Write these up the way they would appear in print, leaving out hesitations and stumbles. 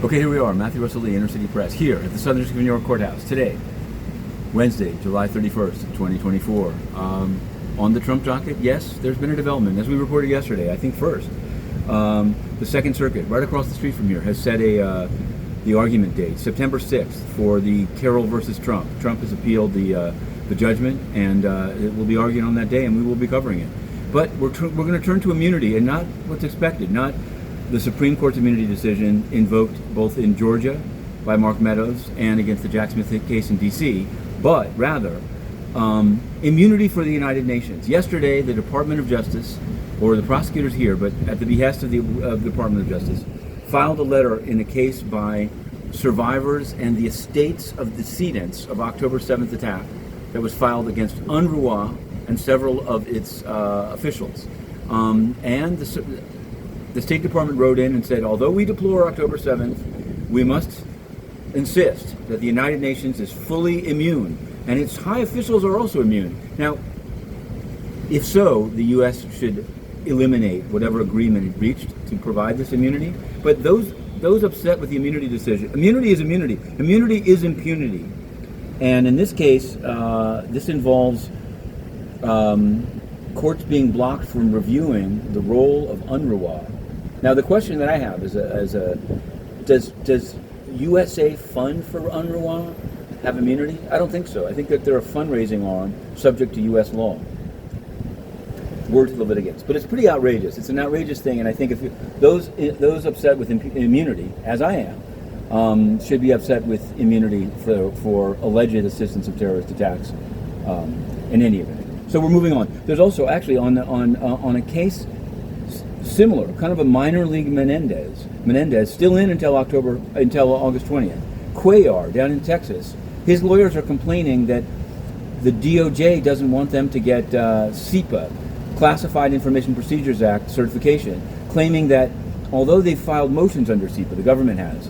Okay, here we are, Matthew Russell Lee, Inner City Press, here at the Southern District of New York Courthouse today, Wednesday, July 31st, 2024. On the Trump docket, yes, there's been a development. As we reported yesterday, I think first, the Second Circuit, right across the street from here, has set the argument date, September 6th, for the Carroll versus Trump. Trump has appealed the judgment, and it will be argued on that day, and we will be covering it. But we're going to turn to immunity, and not what's expected, not the Supreme Court's immunity decision invoked both in Georgia by Mark Meadows and against the Jack Smith case in D.C., but rather immunity for the United Nations. Yesterday, the Department of Justice, or the prosecutors here, but at the behest of the Department of Justice, filed a letter in a case by survivors and the estates of decedents of October 7th attack that was filed against UNRWA and several of its officials. And the State Department wrote in and said, although we deplore October 7th, we must insist that the United Nations is fully immune, and its high officials are also immune. Now, if so, the U.S. should eliminate whatever agreement it reached to provide this immunity. But those upset with the immunity decision, immunity is immunity. Immunity is impunity. And in this case, this involves courts being blocked from reviewing the role of UNRWA. Now, the question that I have is, does USA fund for UNRWA have immunity? I don't think so. I think that they're a fundraising arm subject to U.S. law. Word to the litigants. But it's pretty outrageous. It's an outrageous thing, and I think if those upset with immunity, as I am, should be upset with immunity for alleged assistance of terrorist attacks in any event. So we're moving on. There's also actually on a case similar, kind of a minor league Menendez, still in until August 20th. Cuellar down in Texas, his lawyers are complaining that the DOJ doesn't want them to get SIPA, Classified Information Procedures Act certification, claiming that although they've filed motions under SIPA, the government has.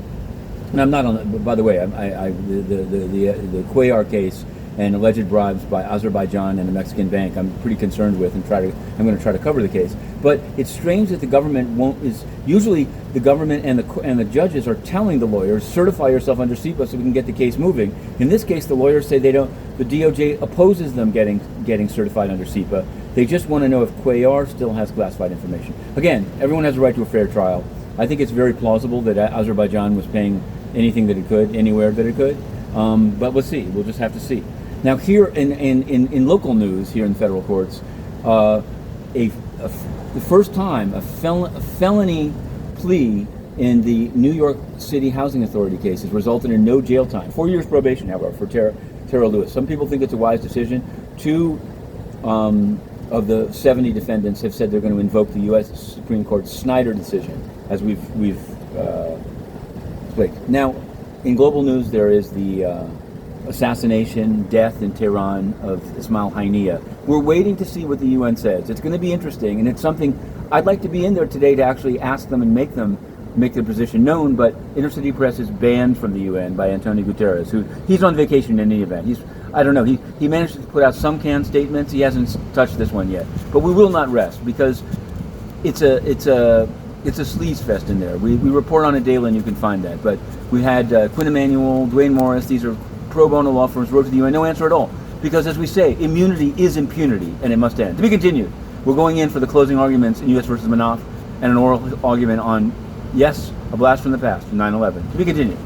And I'm not on. By the way, the Cuellar case and alleged bribes by Azerbaijan and a Mexican bank, I'm pretty concerned with, and I'm going to try to cover the case. But it's strange that the government won't. Usually the government and the judges are telling the lawyers, certify yourself under SIPA so we can get the case moving. In this case, the lawyers say they don't. The DOJ opposes them getting certified under SIPA. They just want to know if Cuellar still has classified information. Again, everyone has a right to a fair trial. I think it's very plausible that Azerbaijan was paying anything that it could, anywhere that it could. But we'll see. We'll just have to see. Now, here in local news, here in federal courts, the first time a felony plea in the New York City Housing Authority case has resulted in no jail time. 4 years probation, however, for Tara Lewis. Some people think it's a wise decision. Two of the 70 defendants have said they're going to invoke the U.S. Supreme Court's Snyder decision, as we've explained. Now, in global news, there is the assassination, death in Tehran of Ismail Haniyeh. We're waiting to see what the UN says. It's going to be interesting, and it's something I'd like to be in there today to actually ask them and make their position known, but Inner City Press is banned from the UN by Antonio Guterres, he's on vacation in any event. He managed to put out some canned statements. He hasn't touched this one yet. But we will not rest, because it's a sleaze fest in there. We report on it daily, and you can find that. But we had Quinn Emanuel, Dwayne Morris, these are pro bono law firms, wrote to the UN, no answer at all. Because as we say, immunity is impunity, and it must end. To be continued. We're going in for the closing arguments in U.S. versus Manoff, and an oral argument on, yes, a blast from the past, 9/11. To be continued.